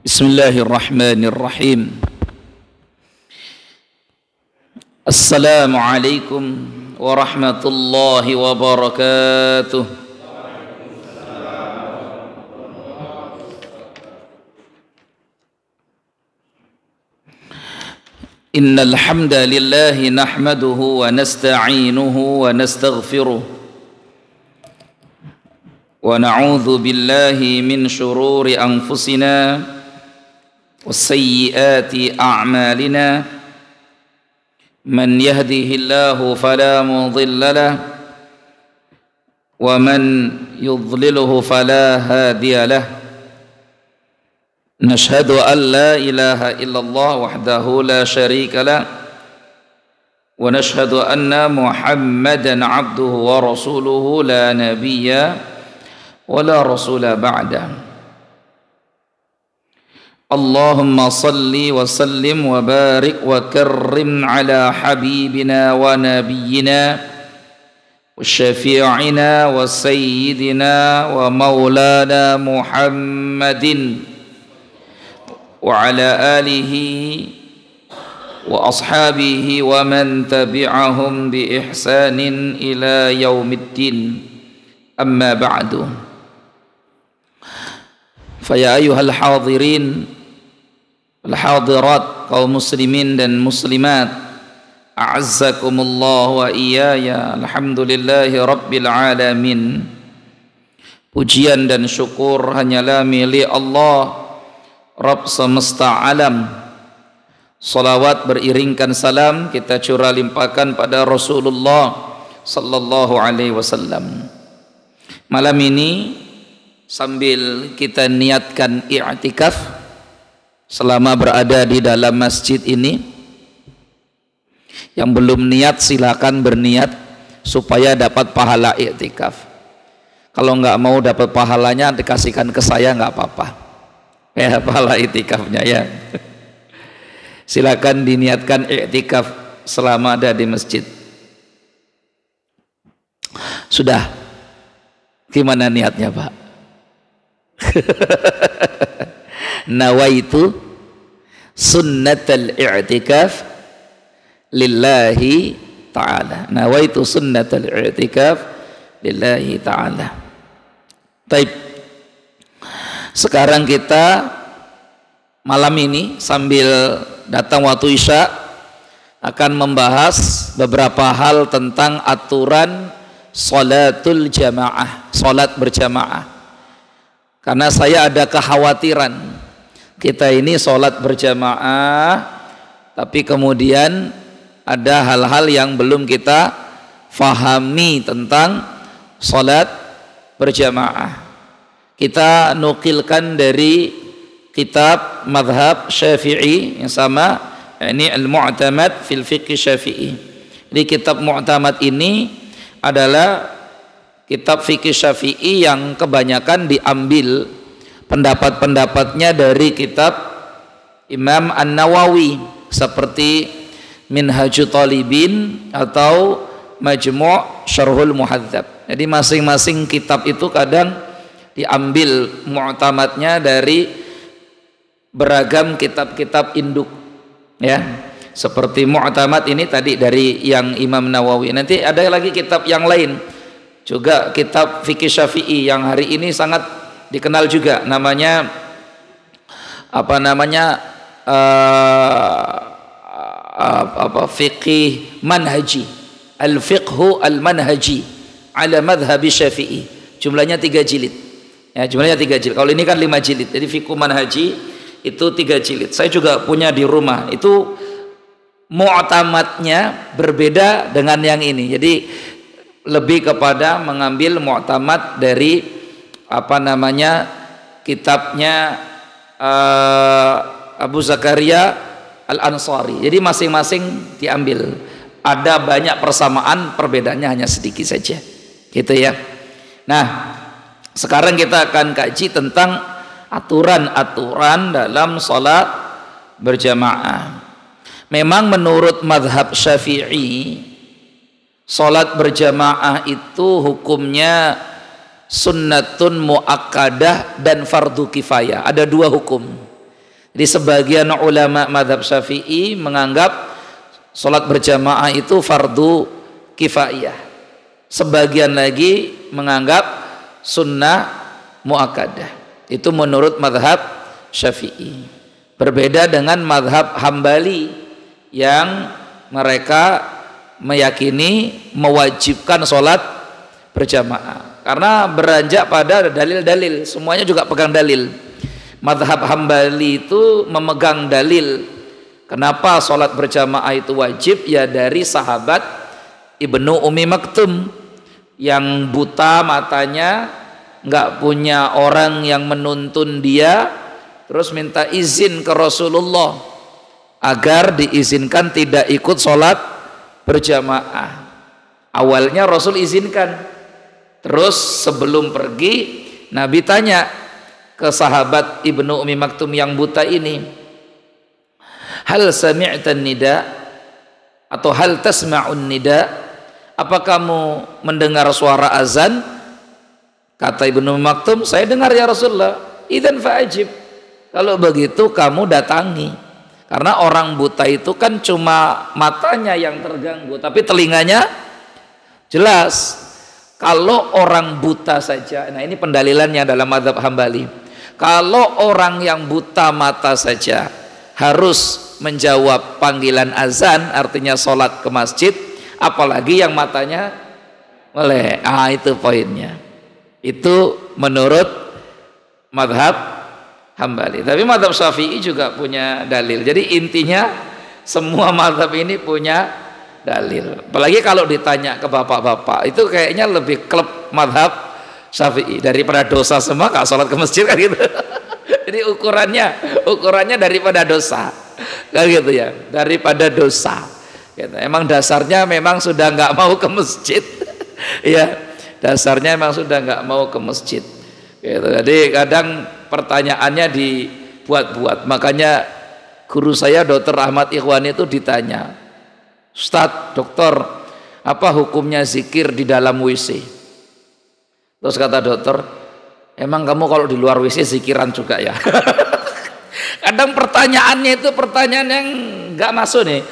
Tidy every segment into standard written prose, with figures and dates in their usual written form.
Bismillahirrahmanirrahim. Assalamualaikum warahmatullahi wabarakatuh. Innal hamdalillah nahmaduhu wa nasta'inuhu wa nastaghfiruh wa na'udzu billahi min shururi anfusina wa sayyiati a'malina man yahdihillahu fala mudilla lahu wa man yudlilhu fala hadiya lahu. Nashhadu an la ilaha illallah wahdahu la syarika lah wa nashhadu anna Muhammadan abduhu wa rasuluhu la nabiyya wa la rasula ba'dah. Allahumma salli wa sallim wa barik wa karrim ala habibina wa nabiyyina wa syafi'ina wa sayyidina wa maulana Muhammadin wa ala alihi wa ashabihi wa man tabi'ahum bi ihsanin ila yaumiddin. Amma ba'du. Fa ya ayyuhal hadirin wal hadirat, kaum muslimin dan muslimat, a'azzakumullah wa iyaya. Alhamdulillahi rabbil alamin. Pujian dan syukur hanyalah milik Allah, Rabb semesta alam. Salawat beriringkan salam kita curah limpahkan pada Rasulullah sallallahu alaihi wasallam. Malam ini sambil kita niatkan i'tikaf selama berada di dalam masjid ini, yang belum niat silakan berniat supaya dapat pahala i'tikaf. Kalau nggak mau dapat pahalanya dikasihkan ke saya nggak apa-apa. Ya, pahala i'tikafnya ya. Silakan diniatkan i'tikaf selama ada di masjid. Sudah? Gimana niatnya, Pak? Nawaitu sunnatal i'tikaf lillahi ta'ala. Nawaitu sunnatal i'tikaf lillahi ta'ala. Baik. Sekarang kita malam ini sambil datang waktu Isya akan membahas beberapa hal tentang aturan salatul jamaah, salat berjamaah. Karena saya ada kekhawatiran kita ini salat berjamaah tapi kemudian ada hal-hal yang belum kita fahami tentang salat berjamaah. Kita nukilkan dari kitab madhab Syafi'i yang sama, ini Al-Mu'tamad fil Fiqh Syafi'i. Jadi kitab Mu'tamad ini adalah kitab fikih Syafi'i yang kebanyakan diambil pendapat-pendapatnya dari kitab Imam An-Nawawi seperti Minhajut Talibin atau Majmu' Syarhul Muhadzab. Jadi masing-masing kitab itu kadang diambil mu'tamadnya dari beragam kitab-kitab induk ya. Seperti Mu'tamad ini tadi dari yang Imam Nawawi. Nanti ada lagi kitab yang lain juga, kitab fikih Syafi'i yang hari ini sangat dikenal juga, namanya apa namanya fikih manhaji, al-fiqhu al-manhaji ala madhhabi Syafi'i. Jumlahnya 3 jilid. Ya, jumlahnya 3 jilid. Kalau ini kan 5 jilid. Jadi fiqh manhaji itu 3 jilid. Saya juga punya di rumah. Itu mu'tamadnya berbeda dengan yang ini. Jadi lebih kepada mengambil mu'tamad dari apa namanya kitabnya Abu Zakaria Al-Ansari. Jadi masing-masing diambil. Ada banyak persamaan, perbedaannya hanya sedikit saja. Gitu ya. Nah, sekarang kita akan kaji tentang aturan-aturan dalam sholat berjamaah. Memang menurut madhab Syafi'i, Salat berjamaah itu hukumnya sunnatun muakkadah dan fardu kifayah. Ada dua hukum. Jadi sebagian ulama mazhab Syafi'i menganggap salat berjamaah itu fardu kifayah. Sebagian lagi menganggap sunnah muakkadah. Itu menurut mazhab Syafi'i. Berbeda dengan mazhab Hambali yang mereka meyakini mewajibkan sholat berjamaah karena beranjak pada dalil-dalil, semuanya juga pegang dalil. Mazhab Hambali itu memegang dalil kenapa sholat berjamaah itu wajib, ya dari sahabat Ibnu Ummi Maktum yang buta matanya, nggak punya orang yang menuntun dia, terus minta izin ke Rasulullah agar diizinkan tidak ikut sholat berjamaah. Awalnya Rasul izinkan, terus sebelum pergi Nabi tanya ke sahabat Ibnu Ummi Maktum yang buta ini, hal sami'tan nida atau hal tasma'un nida, apa kamu mendengar suara azan? Kata Ibnu Ummi Maktum, saya dengar ya Rasulullah. Idzan fa'ajib, kalau begitu kamu datangi. Karena orang buta itu kan cuma matanya yang terganggu, tapi telinganya jelas. Kalau orang buta saja, nah ini pendalilannya dalam mazhab Hambali. Kalau orang yang buta mata saja harus menjawab panggilan azan, artinya sholat ke masjid, apalagi yang matanya melek. Itu poinnya. Itu menurut mazhab Hambali. Tapi mazhab Syafi'i juga punya dalil. Jadi intinya semua mazhab ini punya dalil. Apalagi kalau ditanya ke bapak-bapak, itu kayaknya lebih klub mazhab Syafi'i daripada dosa semua gak sholat ke masjid kan gitu. Jadi ukurannya daripada dosa kan gitu ya, daripada dosa gitu. Emang dasarnya memang sudah nggak mau ke masjid ya, dasarnya memang sudah nggak mau ke masjid gitu. Jadi kadang pertanyaannya dibuat-buat. Makanya guru saya Dr. Ahmad Ikhwani itu ditanya, Ustadz, dokter, apa hukumnya zikir di dalam WC? Terus kata dokter, emang kamu kalau di luar WC zikiran juga ya? Kadang pertanyaannya itu pertanyaan yang nggak masuk nih.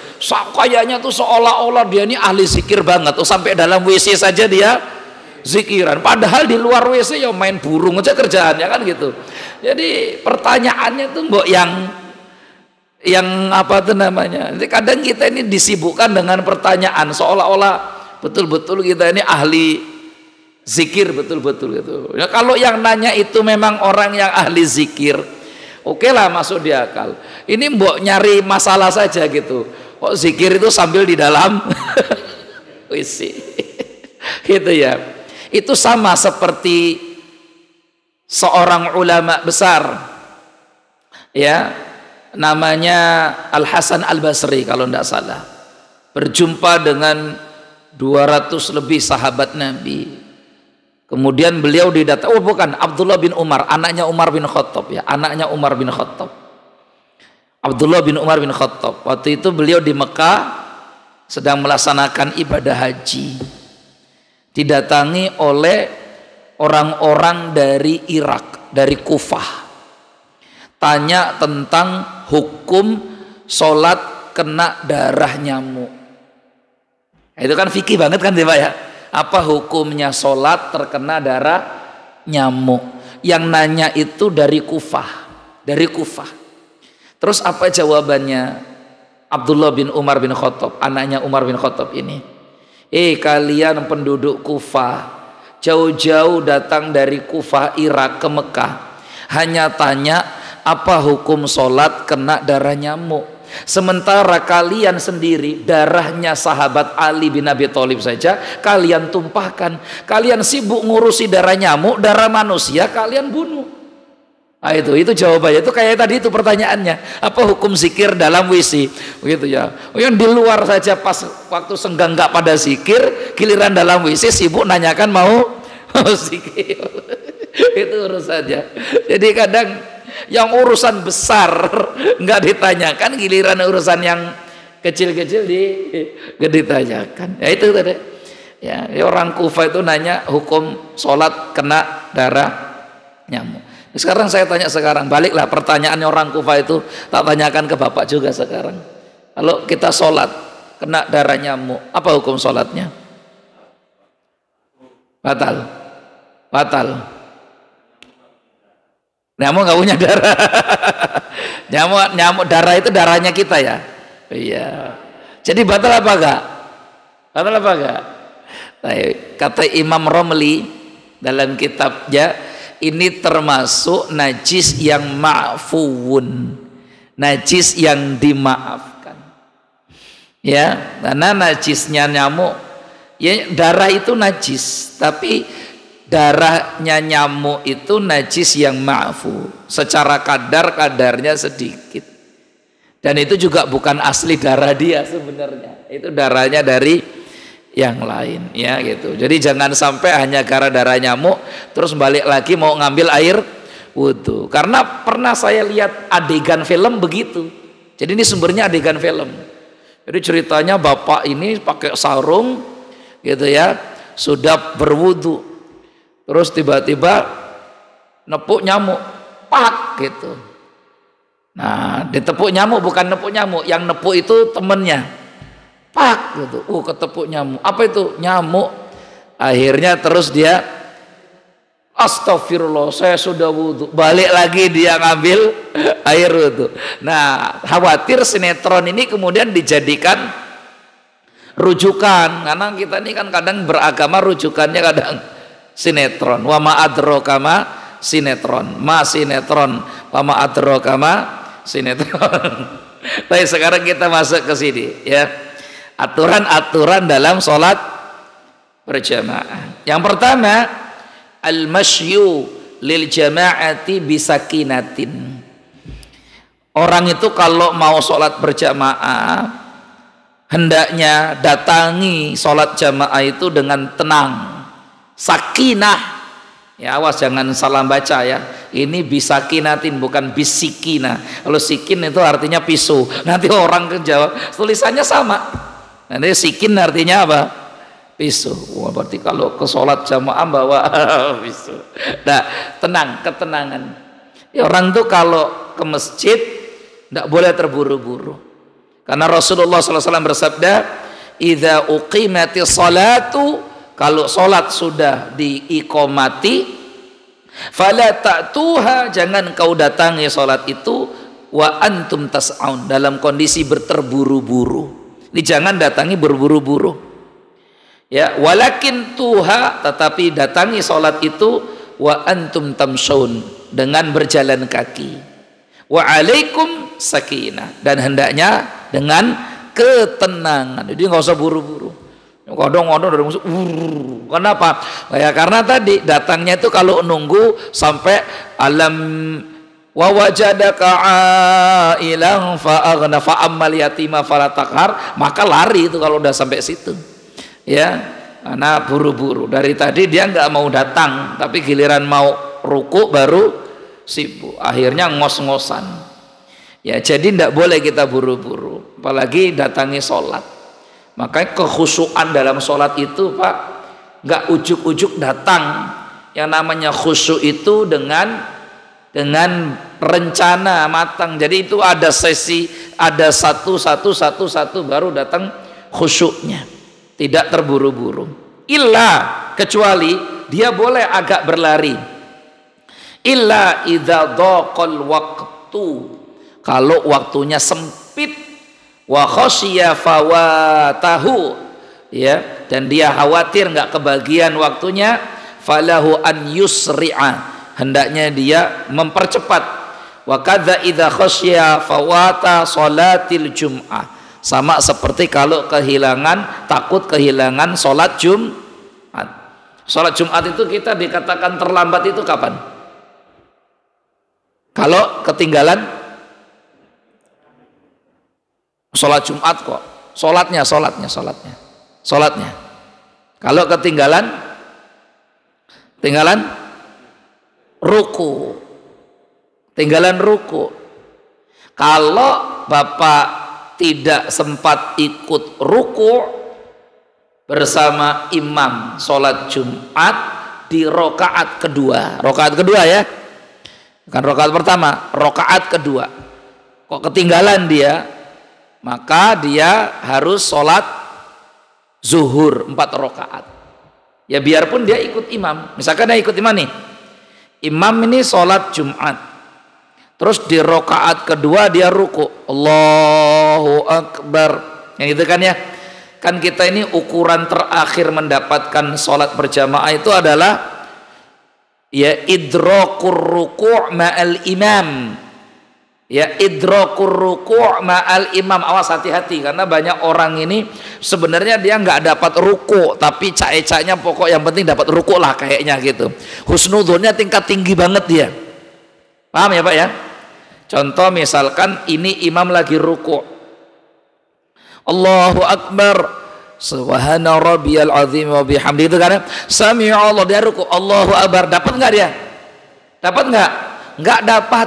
Kayaknya tuh seolah-olah dia ini ahli zikir banget. Oh, sampai dalam WC saja dia zikiran, padahal di luar WC ya main burung aja kerjaannya kan gitu. Jadi pertanyaannya tuh mbok yang apa tuh namanya. Jadi kadang kita ini disibukkan dengan pertanyaan seolah-olah betul-betul kita ini ahli zikir betul-betul gitu. Ya, kalau yang nanya itu memang orang yang ahli zikir, oke lah, masuk di akal. Ini mbok nyari masalah saja gitu. Kok zikir itu sambil di dalam WC gitu ya. Itu sama seperti seorang ulama besar ya, namanya Al Hasan Al Basri kalau tidak salah, berjumpa dengan 200 lebih sahabat Nabi. Kemudian beliau didatang, oh bukan, Abdullah bin Umar, anaknya Umar bin Khattab ya, anaknya Umar bin Khattab, Abdullah bin Umar bin Khattab. Waktu itu beliau di Mekah sedang melaksanakan ibadah haji, didatangi oleh orang-orang dari Irak, dari Kufah, tanya tentang hukum sholat kena darah nyamuk. Nah, itu kan fikih banget kan Pak ya, apa hukumnya sholat terkena darah nyamuk. Yang nanya itu dari Kufah, dari Kufah. Terus apa jawabannya Abdullah bin Umar bin Khattab, anaknya Umar bin Khattab ini? Kalian penduduk Kufah, jauh-jauh datang dari Kufah Irak ke Mekah, hanya tanya apa hukum sholat kena darah nyamuk. Sementara kalian sendiri darahnya sahabat Ali bin Abi Thalib saja kalian tumpahkan. Kalian sibuk ngurusi darah nyamuk, darah manusia kalian bunuh. Nah, itu jawabannya. Itu kayak tadi itu pertanyaannya, apa hukum zikir dalam WC begitu ya. Yang di luar saja pas waktu senggang nggak pada zikir, giliran dalam WC sibuk nanyakan mau zikir. Itu urusannya. Jadi kadang yang urusan besar nggak ditanyakan, giliran urusan yang kecil-kecil ditanyakan. Ya itu tadi. Ya, orang Kufah itu nanya hukum sholat kena darah nyamuk. Sekarang saya tanya baliklah pertanyaannya orang Kufah itu, tak tanyakan ke bapak juga sekarang. Kalau kita sholat kena darah nyamuk, apa hukum sholatnya? Batal. Batal. Nyamuk nggak punya darah. Nyamuk darah itu darahnya kita ya. Iya. Jadi batal apa enggak? Batal apa enggak? Kata Imam Romli dalam kitabnya, ini termasuk najis yang ma'fuun, najis yang dimaafkan. Ya, karena najisnya nyamuk, ya darah itu najis, tapi darahnya nyamuk itu najis yang ma'fu, secara kadarnya sedikit. Dan itu juga bukan asli darah dia sebenarnya, itu darahnya dari yang lain, ya gitu. Jadi jangan sampai hanya gara darah nyamuk terus balik lagi mau ngambil air wudhu. Karena pernah saya lihat adegan film begitu. Jadi ini sumbernya adegan film. Jadi ceritanya bapak ini pakai sarung gitu ya, sudah berwudhu, terus tiba-tiba nepuk nyamuk, pak gitu. Nah, ditepuk nyamuk, bukan nepuk nyamuk, yang nepuk itu temennya. Pak gitu, ketepuk nyamuk. Apa itu? Nyamuk. Akhirnya terus dia, astagfirullah, saya sudah wudhu. Balik lagi dia ngambil air wudhu. Nah, khawatir sinetron ini kemudian dijadikan rujukan, karena kita ini kan kadang beragama rujukannya kadang sinetron. Wa ma adraka ma sinetron, ma sinetron, wa ma adraka ma sinetron. Baik, sekarang kita masuk ke sini ya. Aturan-aturan dalam sholat berjamaah. Yang pertama, al-masyu lil jama'ati bisakinatin. Orang itu kalau mau sholat berjamaah, hendaknya datangi sholat jamaah itu dengan tenang, sakinah. Ya, awas jangan salah baca ya. Ini bisakinatin, bukan bisikina. Kalau sikin itu artinya pisau. Nanti orang ke Jawa tulisannya sama. Nanti sikin artinya apa? Pisau. Wah, berarti kalau ke sholat jamaah bawa pisau. Nah, tenang, ketenangan. Ya, orang tuh kalau ke masjid tidak boleh terburu-buru. Karena Rasulullah SAW bersabda, "Idza uqimati sholatu", kalau sholat sudah diiqomati, fala ta'tuha, jangan kau datangi sholat itu, wa antum tas'aun, dalam kondisi berterburu-buru. Ini jangan datangi berburu-buru. Ya, walakin tuha, tetapi datangi sholat itu, wa antum tamsyaun, dengan berjalan kaki. Wa alaikum sakinah, dan hendaknya dengan ketenangan. Jadi nggak usah buru-buru. Kadang-kadang dari musuh, kenapa? Ya karena tadi datangnya itu kalau nunggu sampai alam wa wajadaka ailan fa aghna fa ammal yatima fala taqhar, maka lari itu kalau udah sampai situ. Ya, karena buru-buru. Dari tadi dia nggak mau datang, tapi giliran mau ruku baru sibuk. Akhirnya ngos-ngosan. Ya, jadi tidak boleh kita buru-buru, apalagi datangi sholat. Makanya kekhusyuan dalam sholat itu, Pak, nggak ujuk-ujuk datang. Yang namanya khusyuk itu dengan rencana matang. Jadi itu ada sesi, ada satu baru datang khusyuknya. Tidak terburu-buru. Illa, kecuali dia boleh agak berlari. Illa idza dhaqal waqtu, kalau waktunya sempit, wa khasyiya fawatahu, ya, dan dia khawatir nggak kebagian waktunya, falahu an yusri'a, hendaknya dia mempercepat. Wa kadza idza khasyiya fawata salatil jum'ah, sama seperti kalau takut kehilangan sholat Jumat. Sholat Jumat itu kita dikatakan terlambat itu kapan? Kalau ketinggalan sholat Jumat kok, sholatnya. Kalau ketinggalan ruku. Kalau Bapak tidak sempat ikut ruku, bersama imam sholat Jumat di rokaat kedua. Rokaat kedua ya, bukan rokaat pertama, rokaat kedua. Kok ketinggalan dia, maka dia harus sholat zuhur 4 rokaat. Ya biarpun dia ikut imam. Misalkan dia ikut imam nih, imam ini sholat Jumat, terus di rokaat kedua dia ruku, Allahu Akbar, yang itu kan ya. Kan kita ini ukuran terakhir mendapatkan sholat berjamaah itu adalah ya idrakur ruku' ma'al imam. Ya idrakur ruku' ma'al imam. Awas, hati-hati, karena banyak orang ini sebenarnya dia nggak dapat ruku', tapi cak-caknya pokok yang penting dapat ruku' lah kayaknya gitu. Husnudzonnya tingkat tinggi banget dia. Paham ya Pak ya? Contoh misalkan ini imam lagi ruku', Allahu Akbar, subhana rabbiyal azim wa bihamdi, itu kan sami'a Allah, dia ruku, Allahu Akbar, dapat nggak dia? Dapat nggak? Nggak dapat.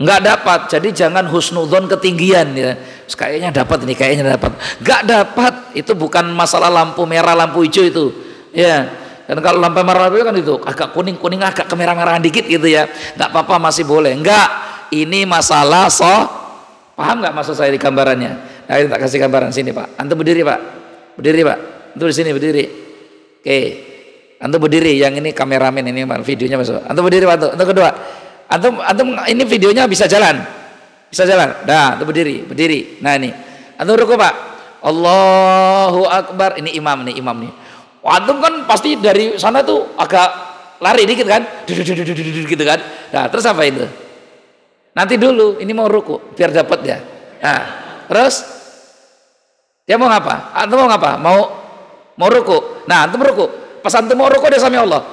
Nggak dapat. Jadi jangan husnudzon ketinggian ya. Kayaknya dapat ini, kayaknya dapat. Nggak dapat. Itu bukan masalah lampu merah, lampu hijau itu. Ya. Dan kalau lampu merah itu kan itu agak kuning-kuning, agak kemerah-merahan dikit gitu ya. Nggak apa-apa, masih boleh. Nggak. Ini masalah paham nggak maksud saya di gambarannya? Nah, ini tak kasih gambaran sini Pak. Antum berdiri Pak, berdiri Pak. Antum di sini berdiri. Oke, antum berdiri. Yang ini kameramen, ini videonya masuk. Antum berdiri Pak. Antum kedua. Antum ini videonya bisa jalan, bisa jalan. Dah, antum berdiri, berdiri. Nah ini, antum ruku Pak. Allahu Akbar. Ini imam nih, imam nih. Antum kan pasti dari sana tuh agak lari dikit kan, gitu kan. Nah terus apa itu? Nanti dulu, ini mau ruku biar dapat ya. Nah, terus dia mau ngapa? Antum mau ngapa? Mau ruku. Nah, antum ruku. Pas antum mau ruku dia sami Allah.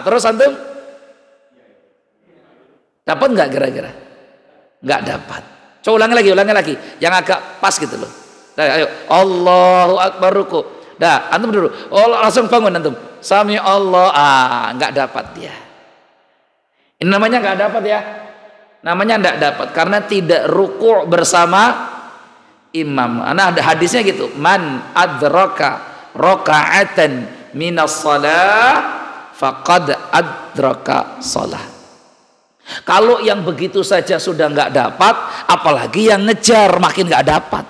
Terus antum dapat nggak kira-kira? Nggak dapat. Coba ulangi lagi. Yang agak pas gitu loh. Nah, ayo, Allahu Akbar, ruku. Dah, antum dulu. Oh, langsung bangun antum. Sami Allah. Nggak dapat dia. Ini namanya nggak dapat ya. Namanya tidak dapat karena tidak ruku' bersama imam. Nah, ada hadisnya gitu, man adraka raka'atan minas shalah faqad adraka shalah. Kalau yang begitu saja sudah nggak dapat, apalagi yang ngejar makin nggak dapat.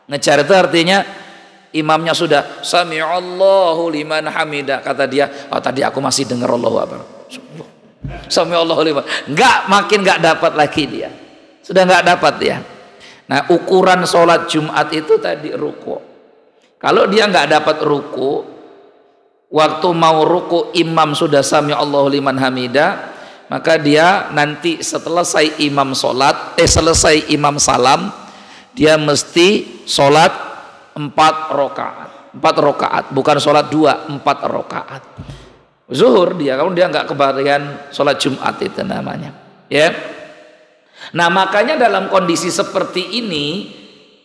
Ngejar itu artinya imamnya sudah sami'allahu liman hamidah, kata dia, tadi aku masih dengar Allahu Akbar, sami'allahu liman, makin nggak dapat lagi dia, sudah nggak dapat dia. Nah, ukuran sholat Jumat itu tadi ruku. Kalau dia nggak dapat ruku, waktu mau ruku imam sudah sami'allahu liman hamidah, maka dia nanti selesai imam sholat, selesai imam salam, dia mesti sholat 4 rakaat, bukan sholat 2, 4 rakaat. Zuhur dia, kalau dia nggak kebagian sholat Jumat itu namanya, ya. Nah, makanya dalam kondisi seperti ini,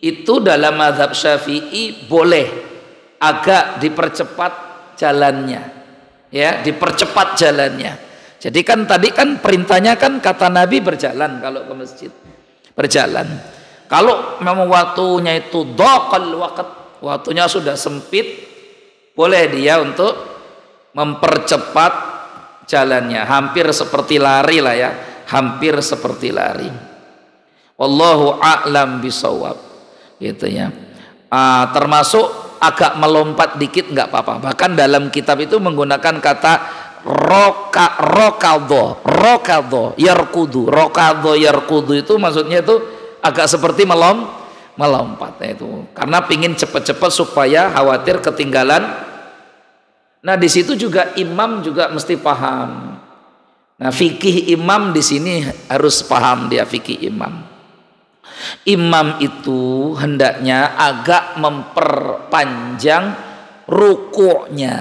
itu dalam mazhab Syafi'i boleh agak dipercepat jalannya, ya, dipercepat jalannya. Jadi kan tadi kan perintahnya kan kata Nabi berjalan kalau ke masjid, berjalan. Kalau memang waktunya itu dhaqal waqt, waktunya sudah sempit, boleh dia untuk mempercepat jalannya, hampir seperti lari lah ya, hampir seperti lari. Wallahu a'lam bisawab, gitu ya. Termasuk agak melompat dikit nggak apa-apa. Bahkan dalam kitab itu menggunakan kata rokadho, yarkudu itu maksudnya itu agak seperti melompat itu, karena pingin cepet-cepet supaya khawatir ketinggalan. Nah, di situ juga imam juga mesti paham. Nah, fikih imam di sini harus paham dia, fikih imam. Imam itu hendaknya agak memperpanjang rukuknya.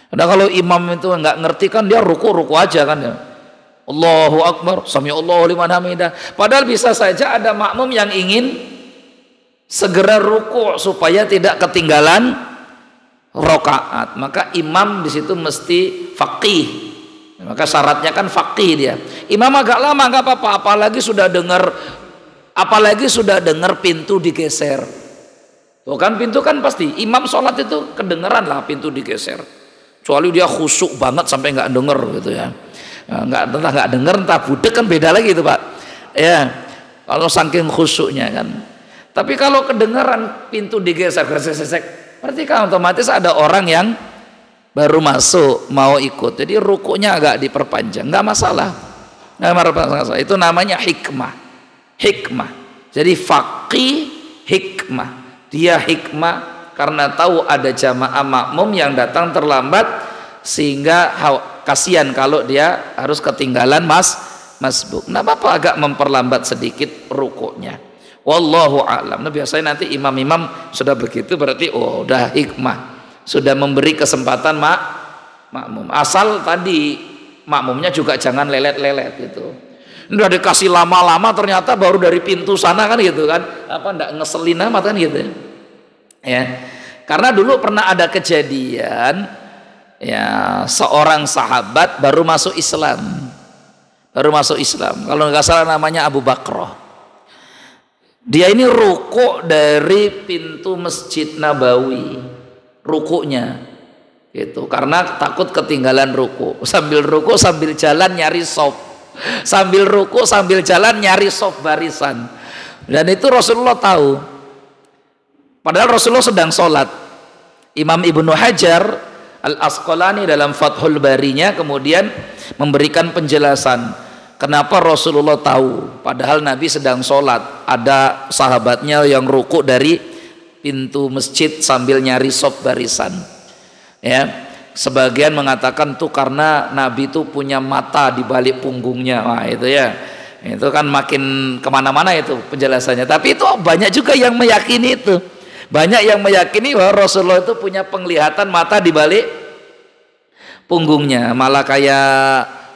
Nah, kalau imam itu nggak ngerti kan dia ruku aja kan ya. Allahu Akbar, sami'allahu liman hamidah. Padahal bisa saja ada makmum yang ingin segera ruku supaya tidak ketinggalan rakaat. Maka imam di situ mesti faqih. Maka syaratnya kan faqih dia. Imam agak lama nggak apa-apa, apalagi sudah dengar pintu digeser. Tuh kan pintu kan pasti imam sholat itu kedengeran lah pintu digeser. Kecuali dia khusyuk banget sampai nggak denger gitu ya. Nggak denger entah budek kan beda lagi itu Pak. Ya, kalau saking khusyuknya kan. Tapi kalau kedengeran pintu digeser, berarti kan otomatis ada orang yang baru masuk mau ikut. Jadi rukuknya agak diperpanjang, nggak masalah. Nggak masalah. Itu namanya hikmah. Hikmah. Jadi faqih hikmah. Dia hikmah karena tahu ada jamaah makmum yang datang terlambat sehingga kasihan kalau dia harus ketinggalan masbuk. Nah, Bapak agak memperlambat sedikit rukuknya. Wallahu a'lam. Nah, biasanya nanti imam-imam sudah begitu berarti udah hikmah. Sudah memberi kesempatan makmum. Asal tadi makmumnya juga jangan lelet-lelet gitu. Udah dikasih lama-lama ternyata baru dari pintu sana kan gitu kan, apa ndak ngeselin amat kan gitu ya. Karena dulu pernah ada kejadian ya, seorang sahabat baru masuk Islam, kalau nggak salah namanya Abu Bakrah. Dia ini rukuk dari pintu Masjid Nabawi, rukuknya gitu, karena takut ketinggalan rukuk. Sambil rukuk sambil jalan nyari sop, sambil ruku sambil jalan nyari soft barisan. Dan itu Rasulullah tahu, padahal Rasulullah sedang sholat. Imam Ibnu Hajar Al-Asqalani dalam Fathul Barinya kemudian memberikan penjelasan kenapa Rasulullah tahu padahal Nabi sedang sholat. Ada sahabatnya yang ruku dari pintu masjid sambil nyari soft barisan ya. Sebagian mengatakan tuh karena Nabi itu punya mata di balik punggungnya. Wah itu ya, itu kan makin kemana-mana itu penjelasannya. Tapi itu banyak juga yang meyakini itu. Banyak yang meyakini bahwa Rasulullah itu punya penglihatan mata di balik punggungnya. Malah kayak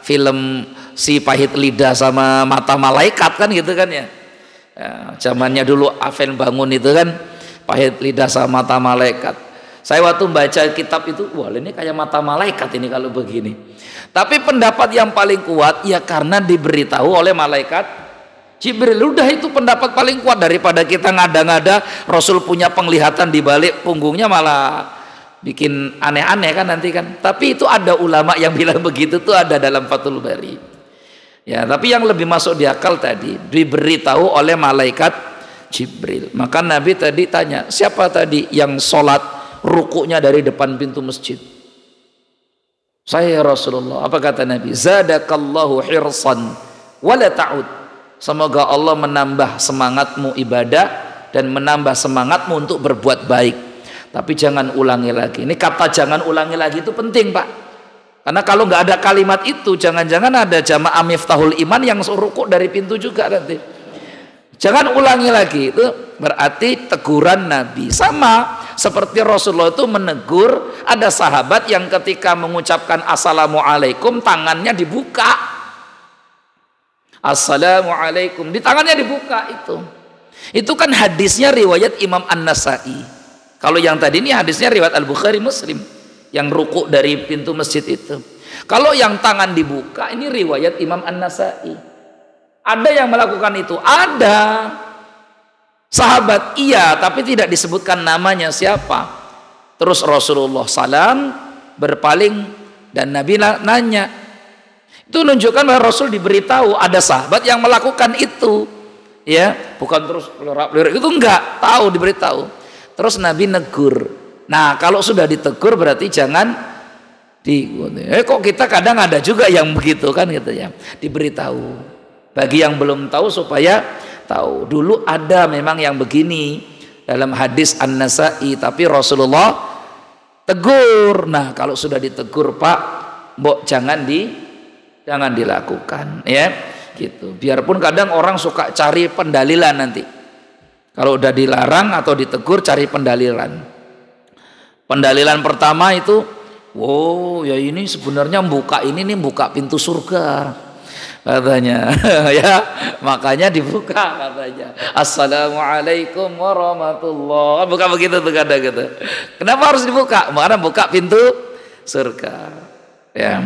film Si Pahit Lidah sama Mata Malaikat kan gitu kan ya. Zamannya dulu Aven Bangun itu kan Pahit Lidah sama Mata Malaikat. Saya waktu baca kitab itu, wah ini kayak mata malaikat ini kalau begini. Tapi pendapat yang paling kuat ya karena diberitahu oleh malaikat Jibril. Udah itu pendapat paling kuat daripada kita ngada-ngada Rasul punya penglihatan di balik punggungnya, malah bikin aneh-aneh kan nanti kan. Tapi itu ada ulama yang bilang begitu tuh ada dalam Fathul Bari. Ya, tapi yang lebih masuk di akal tadi diberitahu oleh malaikat Jibril. Maka Nabi tadi tanya, siapa tadi yang sholat rukuknya dari depan pintu masjid? Saya Rasulullah. Apa kata Nabi? Zadakallahu hirsan wala ta'ud. Semoga Allah menambah semangatmu ibadah dan menambah semangatmu untuk berbuat baik. Tapi jangan ulangi lagi. Ini kata jangan ulangi lagi itu penting Pak. Karena kalau nggak ada kalimat itu, jangan-jangan ada jamaah Miftahul Iman yang rukuk dari pintu juga nanti. Jangan ulangi lagi. Itu berarti teguran Nabi. Sama seperti Rasulullah itu menegur ada sahabat yang ketika mengucapkan assalamualaikum tangannya dibuka. Assalamualaikum, di tangannya dibuka itu kan hadisnya riwayat Imam An-Nasai. Kalau yang tadi ini hadisnya riwayat Al-Bukhari Muslim yang rukuk dari pintu masjid itu. Kalau yang tangan dibuka ini riwayat Imam An-Nasai. Ada yang melakukan itu, ada sahabat iya, tapi tidak disebutkan namanya siapa. Terus Rasulullah salam, berpaling, dan Nabi nanya. Itu menunjukkan bahwa Rasul diberitahu ada sahabat yang melakukan itu, ya, bukan terus lirik itu enggak, tahu diberitahu. Terus Nabi negur. Nah kalau sudah ditegur berarti jangan kok kita kadang ada juga yang begitu kan gitu ya, diberitahu. Bagi yang belum tahu supaya tahu. Dulu ada memang yang begini dalam hadis An-Nasai, tapi Rasulullah tegur. Nah kalau sudah ditegur Pak, mbok jangan dilakukan ya gitu. Biarpun kadang orang suka cari pendalilan nanti. Kalau udah dilarang atau ditegur cari pendalilan. Pendalilan pertama itu, wow ya ini sebenarnya buka ini nih buka pintu surga katanya ya, makanya dibuka katanya. Assalamualaikum warahmatullah, buka begitu tuh kadang gitu. Kenapa harus dibuka? Karena buka pintu surga ya.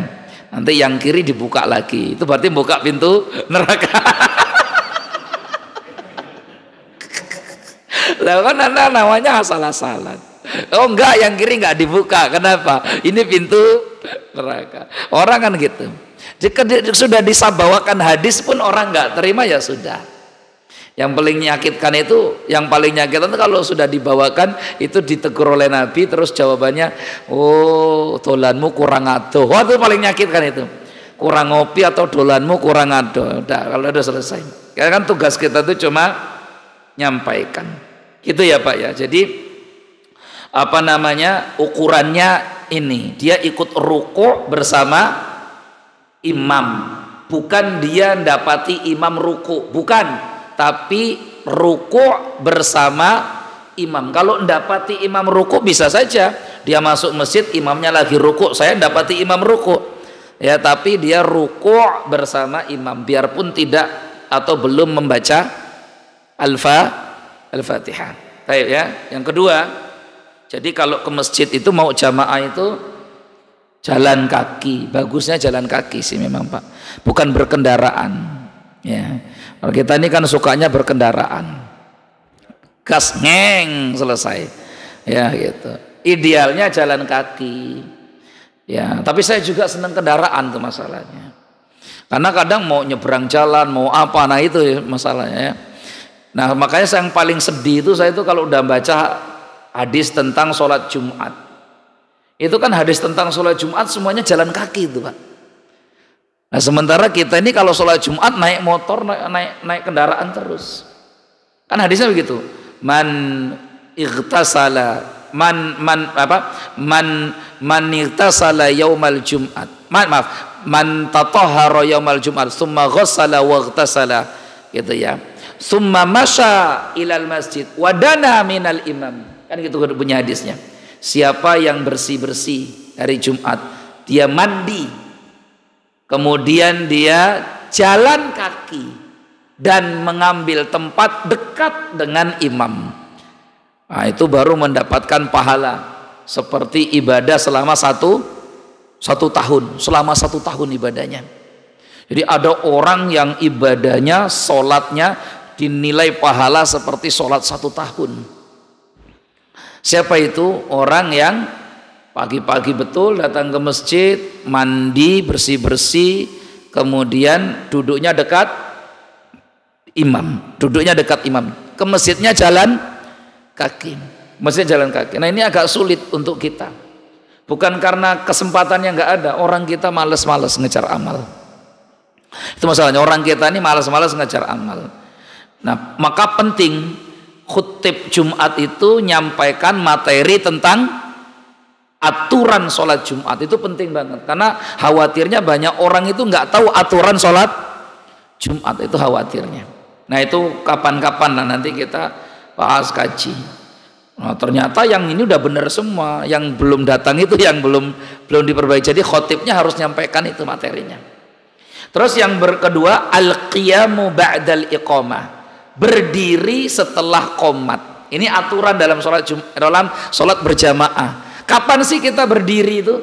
Nanti yang kiri dibuka lagi, itu berarti buka pintu neraka. Lah kan namanya asal-asalan. Oh enggak, yang kiri enggak dibuka. Kenapa? Ini pintu neraka. Orang kan gitu. Jika sudah disabawakan hadis pun orang enggak terima, ya sudah. Yang paling menyakitkan itu, yang paling menyakitkan itu kalau sudah dibawakan itu ditegur oleh Nabi, terus jawabannya, oh dolanmu kurang adoh. Wah, itu paling menyakitkan itu. Kurang ngopi atau dolanmu kurang adoh. Udah, kalau udah selesai. Karena kan tugas kita itu cuma nyampaikan. Gitu ya Pak ya. Jadi apa namanya, ukurannya ini, dia ikut ruku bersama imam, bukan dia mendapati imam ruku, bukan, tapi ruku bersama imam. Kalau mendapati imam ruku bisa saja dia masuk masjid, imamnya lagi ruku, saya mendapati imam ruku ya, tapi dia ruku bersama imam biarpun tidak atau belum membaca Al-Fatihah. Baik ya. Yang kedua, jadi kalau ke masjid itu mau jamaah itu jalan kaki. Bagusnya jalan kaki sih memang Pak, bukan berkendaraan ya. Kalau kita ini kan sukanya berkendaraan, gas ngeng selesai ya gitu. Idealnya jalan kaki ya, tapi saya juga senang kendaraan tuh masalahnya, karena kadang mau nyebrang jalan mau apa, nah itu ya masalahnya ya. Nah makanya saya yang paling sedih itu, saya itu kalau udah baca hadis tentang sholat Jumat, itu kan hadis tentang sholat Jumat semuanya jalan kaki itu Pak. Nah sementara kita ini kalau sholat Jumat naik motor, naik kendaraan terus. Kan hadisnya begitu. Man ightasala man ightasala yaumal Jumat. Man tatahhara yaumal Jumat tsumma ghassala wa ightasala gitu ya. Tsumma masya ilal masjid wa dana minal imam. Kan gitu punya hadisnya. Siapa yang bersih-bersih hari Jumat, dia mandi, kemudian dia jalan kaki dan mengambil tempat dekat dengan imam, nah, itu baru mendapatkan pahala seperti ibadah selama satu tahun, selama 1 tahun ibadahnya. Jadi ada orang yang ibadahnya, sholatnya dinilai pahala seperti sholat 1 tahun. Siapa itu? Orang yang pagi-pagi betul datang ke masjid, mandi, bersih-bersih, kemudian duduknya dekat imam, ke masjidnya jalan kaki, Nah ini agak sulit untuk kita, bukan karena kesempatannya nggak ada, orang kita males-males ngejar amal. Itu masalahnya, orang kita ini males-males ngejar amal. Nah maka penting khutib Jumat itu nyampaikan materi tentang aturan sholat Jumat. Itu penting banget, karena khawatirnya banyak orang itu nggak tahu aturan sholat Jumat, itu khawatirnya. Nah itu kapan-kapan lah nanti kita bahas, kaji. Nah, ternyata yang ini udah benar semua, yang belum datang itu yang belum diperbaiki. Jadi khotibnya harus nyampaikan itu materinya. Terus yang kedua, al-qiyamu ba'dal iqamah, berdiri setelah qomat. Ini aturan dalam sholat dalam sholat berjamaah. Kapan sih kita berdiri itu?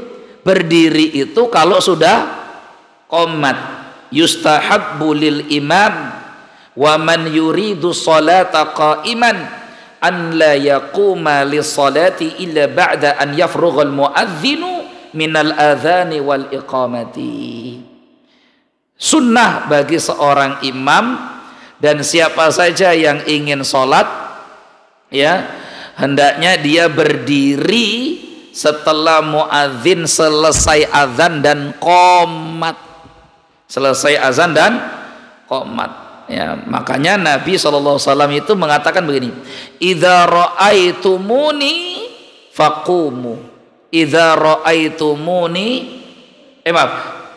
Berdiri itu kalau sudah qomat. Yustahabbu lil imam wa man yuridu sholata qa'iman an la yaquma li sholati illa ba'da an yafrughal muadzinu minal adhani wal iqamati. Sunnah bagi seorang imam dan siapa saja yang ingin sholat ya, hendaknya dia berdiri setelah muadzin selesai azan dan qomat. Selesai azan dan qomat ya. Makanya Nabi SAW itu mengatakan begini, idza ra'aitumuni faqumu, idza ra'aitumuni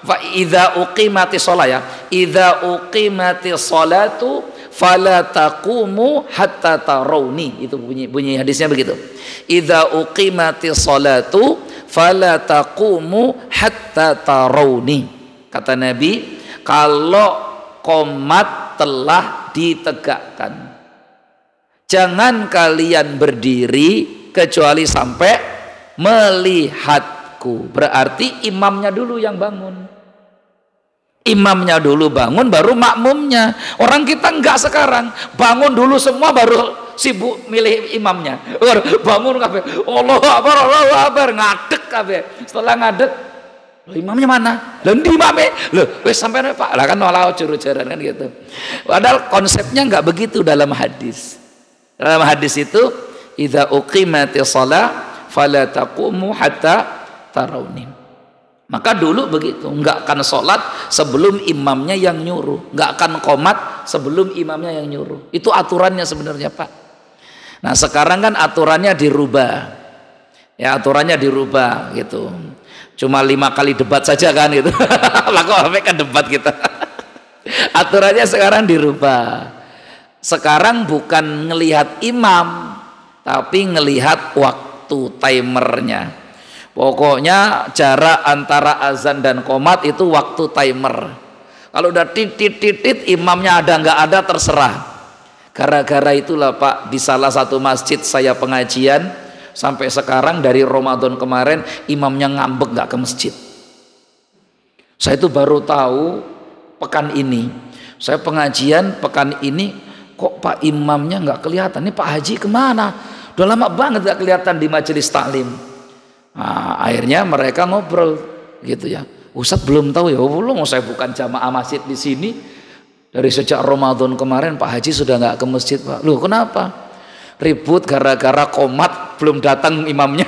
fa idza uqimati shalah ya, idza uqimati shalatu fala taqumu hatta tarawni. Itu bunyi hadisnya begitu, idza uqimati shalatu fala taqumu hatta tarawni. Kata Nabi, kalau qomat telah ditegakkan, jangan kalian berdiri kecuali sampai melihatku. Berarti imamnya dulu yang bangun, imamnya dulu bangun baru makmumnya. Orang kita enggak sekarang, bangun dulu semua baru sibuk milih imamnya. Bangun kabeh, Allahu Akbar, ngadeg kabeh. Setelah ngadeg, loh, imamnya mana? Lah ndi imame? Loh, wis sampean Pak. Lah kan malah juru-juruan kan gitu. Padahal konsepnya enggak begitu dalam hadis. Dalam hadis itu, idza uqimatis shalah fala taqumu hatta tarawni. Maka dulu begitu, enggak akan sholat sebelum imamnya yang nyuruh, enggak akan qomat sebelum imamnya yang nyuruh. Itu aturannya sebenarnya, Pak. Nah, sekarang kan aturannya dirubah. Ya, aturannya dirubah gitu. Cuma 5 kali debat saja kan gitu. Lah kok sampai kan debat kita. Aturannya sekarang dirubah. Sekarang bukan ngelihat imam, tapi ngelihat waktu timernya. Pokoknya jarak antara azan dan qomat itu waktu timer. Kalau udah titit imamnya ada nggak ada terserah. Gara-gara itulah Pak, di salah satu masjid saya pengajian sampai sekarang dari Ramadan kemarin imamnya ngambek nggak ke masjid. Saya itu baru tahu pekan ini. Saya pengajian pekan ini kok Pak imamnya nggak kelihatan. Ini Pak Haji kemana? Udah lama banget nggak kelihatan di majelis taklim. Nah, akhirnya mereka ngobrol gitu ya. Ustadz belum tahu ya. Belum, saya bukan jamaah masjid di sini. Dari sejak Ramadan kemarin Pak Haji sudah nggak ke masjid Pak. Loh kenapa? Ribut gara-gara qomat belum datang imamnya.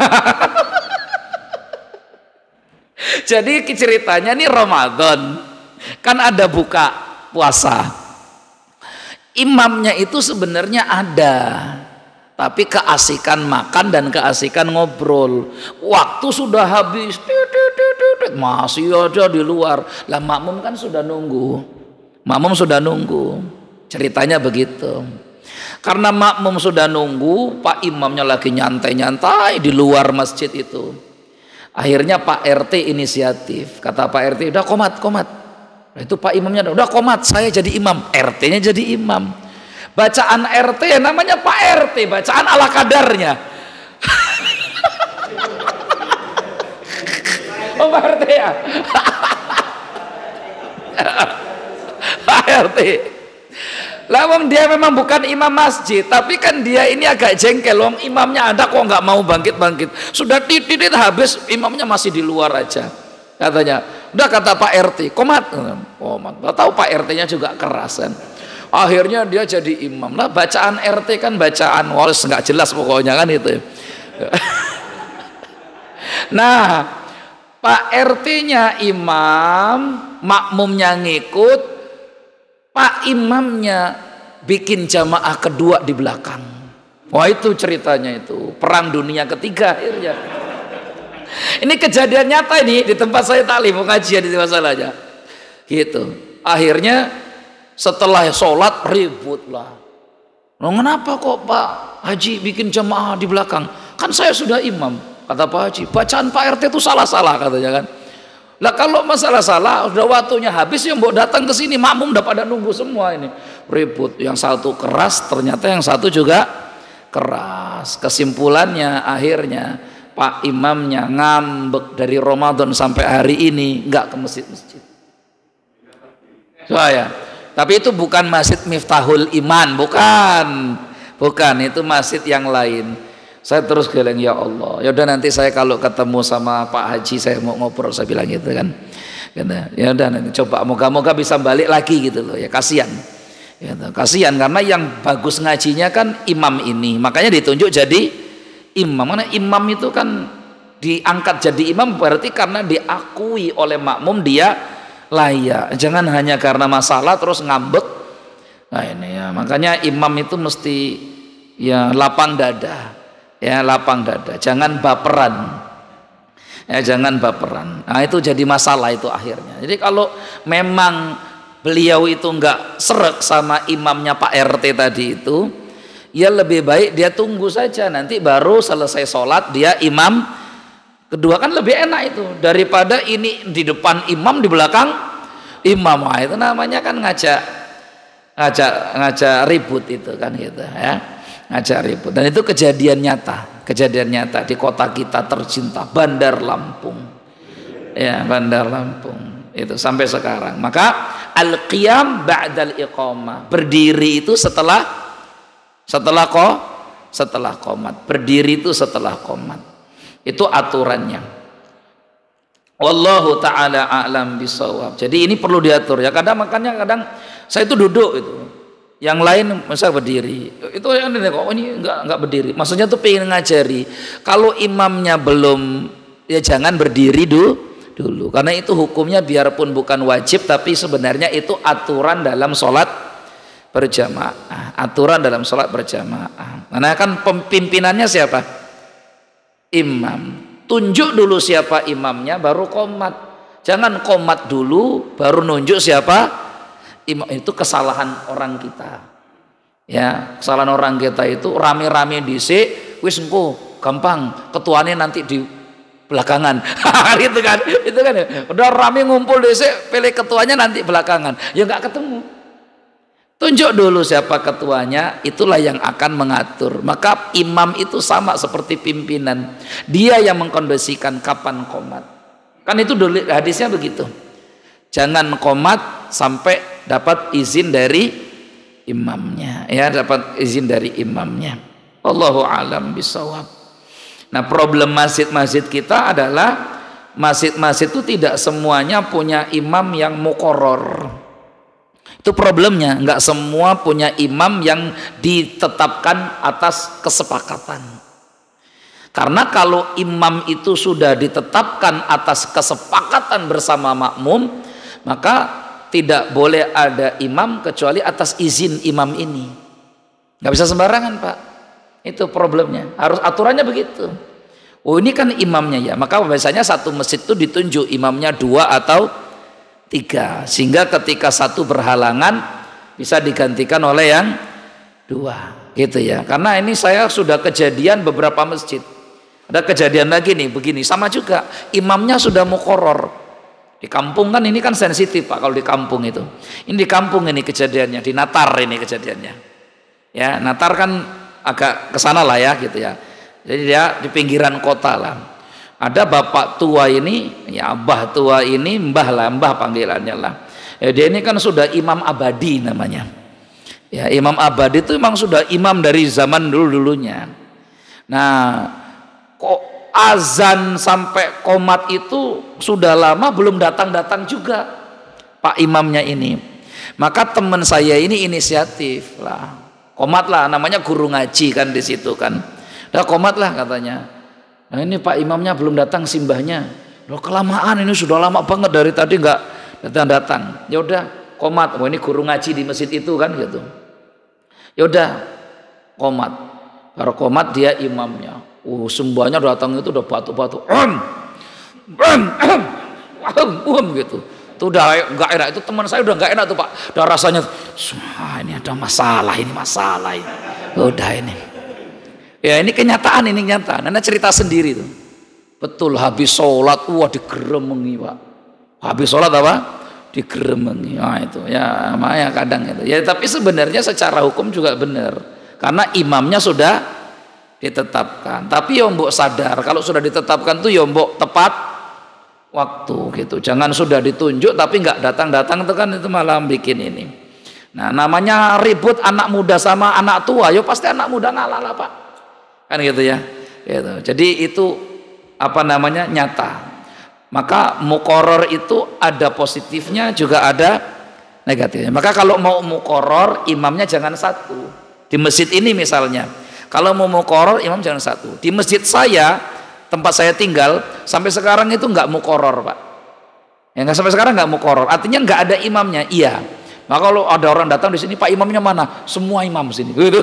Jadi ceritanya nih Ramadan kan ada buka puasa, imamnya itu sebenarnya ada, tapi keasikan makan dan keasikan ngobrol. Waktu sudah habis, masih ada di luar. Lah makmum kan sudah nunggu, makmum sudah nunggu. Ceritanya begitu. Karena makmum sudah nunggu, Pak imamnya lagi nyantai-nyantai di luar masjid itu. Akhirnya Pak RT inisiatif. Kata Pak RT, udah qomat. Nah, itu Pak imamnya udah qomat, saya jadi imam. RT-nya jadi imam. Bacaan RT namanya Pak RT, bacaan ala kadarnya. Oh Pak RT ya. Pak RT. Lawang dia memang bukan imam masjid, tapi kan dia ini agak jengkel. Wong imamnya ada kok nggak mau bangkit. Sudah titit habis, imamnya masih di luar aja. Katanya, udah kata Pak RT, qomat. Tahu Pak RT-nya juga keras kan. Akhirnya dia jadi imam. Lah bacaan RT kan bacaan waris nggak jelas pokoknya kan itu. Nah, Pak RT-nya imam, makmumnya ngikut. Pak imamnya bikin jamaah kedua di belakang. Wah itu ceritanya itu perang dunia ketiga akhirnya. Ini kejadian nyata ini di tempat saya taklim pengajian di masalahnya. Gitu. Akhirnya setelah sholat ribut lah. Loh, kenapa kok Pak Haji bikin jamaah di belakang? Kan saya sudah imam. Kata Pak Haji, bacaan Pak RT itu salah-salah katanya kan. Lah kalau masalah salah udah waktunya habis yang mau datang ke sini makmum udah pada nunggu semua ini. Ribut, yang satu keras ternyata yang satu juga keras. Kesimpulannya akhirnya Pak imamnya ngambek dari Ramadan sampai hari ini nggak ke masjid-masjid. Soalnya, tapi itu bukan masjid Miftahul Iman, bukan itu masjid yang lain. Saya terus bilang ya Allah, ya udah nanti saya kalau ketemu sama Pak Haji saya mau ngobrol, saya bilang gitu kan. Ya udah nanti coba moga-moga bisa balik lagi gitu loh ya, kasihan. Ya, kasihan karena yang bagus ngajinya kan imam ini, makanya ditunjuk jadi imam. Karena imam itu kan diangkat jadi imam berarti karena diakui oleh makmum dia layak. Jangan hanya karena masalah terus ngambek. Nah ini ya, makanya imam itu mesti ya lapang dada. Ya lapang dada, jangan baperan. Ya jangan baperan. Nah itu jadi masalah itu akhirnya. Jadi kalau memang beliau itu enggak srek sama imamnya Pak RT tadi itu, ya lebih baik dia tunggu saja nanti baru selesai sholat dia imam kedua, kan lebih enak itu daripada ini di depan imam di belakang imam. Nah, itu namanya kan ngajak ribut itu kan gitu ya. Ngajak ribut. Dan itu kejadian nyata di kota kita tercinta Bandar Lampung ya, Bandar Lampung itu sampai sekarang. Maka al-qiyam ba'dal iqamah, berdiri itu setelah setelah qomat. Berdiri itu setelah qomat. Itu aturannya. Wallahu ta'ala a'lam bisawab. Jadi ini perlu diatur ya. Makanya kadang saya itu duduk itu. Yang lain masa berdiri. Itu yang kok ini enggak berdiri. Maksudnya tuh pengen ngajari. Kalau imamnya belum, ya jangan berdiri dulu. Karena itu hukumnya biarpun bukan wajib, tapi sebenarnya itu aturan dalam sholat berjamaah. Aturan dalam sholat berjamaah. Karena kan pimpinannya siapa? Imam. Tunjuk dulu siapa imamnya baru qomat. Jangan qomat dulu baru nunjuk siapa imam. Itu kesalahan orang kita. Ya, kesalahan orang kita itu rame-rame dhisik wis engko gampang ketuanya nanti di belakangan. Gitu kan. Itu kan udah rame ngumpul dhisik pilih ketuanya nanti belakangan. Ya enggak ketemu. Tunjuk dulu siapa ketuanya, itulah yang akan mengatur. Maka imam itu sama seperti pimpinan. Dia yang mengkondisikan kapan qomat. Kan itu dulu hadisnya begitu. Jangan qomat sampai dapat izin dari imamnya. Ya, dapat izin dari imamnya. Allahu a'lam bisawab. Nah, problem masjid-masjid kita adalah masjid-masjid itu tidak semuanya punya imam yang muqarrar. Itu problemnya, nggak semua punya imam yang ditetapkan atas kesepakatan. Karena kalau imam itu sudah ditetapkan atas kesepakatan bersama makmum, maka tidak boleh ada imam kecuali atas izin imam ini. Nggak bisa sembarangan, Pak. Itu problemnya. Harus aturannya begitu. Oh, ini kan imamnya ya. Maka biasanya satu masjid itu ditunjuk imamnya 2 atau 3, sehingga ketika satu berhalangan bisa digantikan oleh yang 2, gitu ya. Karena ini saya sudah kejadian beberapa masjid. Ada kejadian lagi nih begini, sama juga imamnya sudah muqarrar. Di kampung kan ini kan sensitif, Pak, kalau di kampung itu. Ini di kampung ini kejadiannya, di Natar ini kejadiannya. Ya, Natar kan agak kesana lah ya gitu ya. Jadi dia di pinggiran kota lah. Ada bapak tua ini, ya abah tua ini, mbah panggilannya lah. Ya, dia ini kan sudah imam abadi namanya. Ya, imam abadi itu memang sudah imam dari zaman dulunya. Nah, kok azan sampai qomat itu sudah lama belum datang juga pak imamnya ini. Maka teman saya ini inisiatif lah, qomat lah, namanya guru ngaji kan di situ kan. Udah qomat lah katanya. Nah, ini pak imamnya belum datang simbahnya. Loh, kelamaan ini, sudah lama banget dari tadi nggak datang. Ya udah qomat. Oh, ini guru ngaji di masjid itu kan gitu. Ya udah qomat. Baru qomat dia imamnya. Sembahnya datang itu udah batuk-batuk. Gitu. Itu udah nggak enak. Itu teman saya udah nggak enak tuh, Pak. Udah rasanya, ini ada masalah ini. Udah ini. Ya, ini kenyataan, ini nyata. Nana cerita sendiri tuh. Betul, habis sholat, digeremengi, Pak. Habis sholat apa? Digeremengi. Nah, itu ya, makanya kadang itu. Ya, tapi sebenarnya secara hukum juga benar. Karena imamnya sudah ditetapkan. Tapi ya mbok sadar, kalau sudah ditetapkan tuh ya mbok tepat waktu gitu. Jangan sudah ditunjuk tapi nggak datang-datang, itu kan itu malah bikin ini. Nah, namanya ribut anak muda sama anak tua, ya pasti anak muda ngalah lah, Pak. Kan gitu ya. Gitu. Jadi itu nyata. Maka muqarrar itu ada positifnya juga ada negatifnya. Maka kalau mau muqarrar, imamnya jangan satu. Di masjid ini misalnya, kalau mau muqarrar, imam jangan satu. Di masjid saya, tempat saya tinggal, sampai sekarang itu nggak muqarrar, Pak. Ya, nggak, sampai sekarang nggak muqarrar. Artinya nggak ada imamnya. Iya. Maka kalau ada orang datang di sini, Pak imamnya mana? Semua imam sini. Gitu.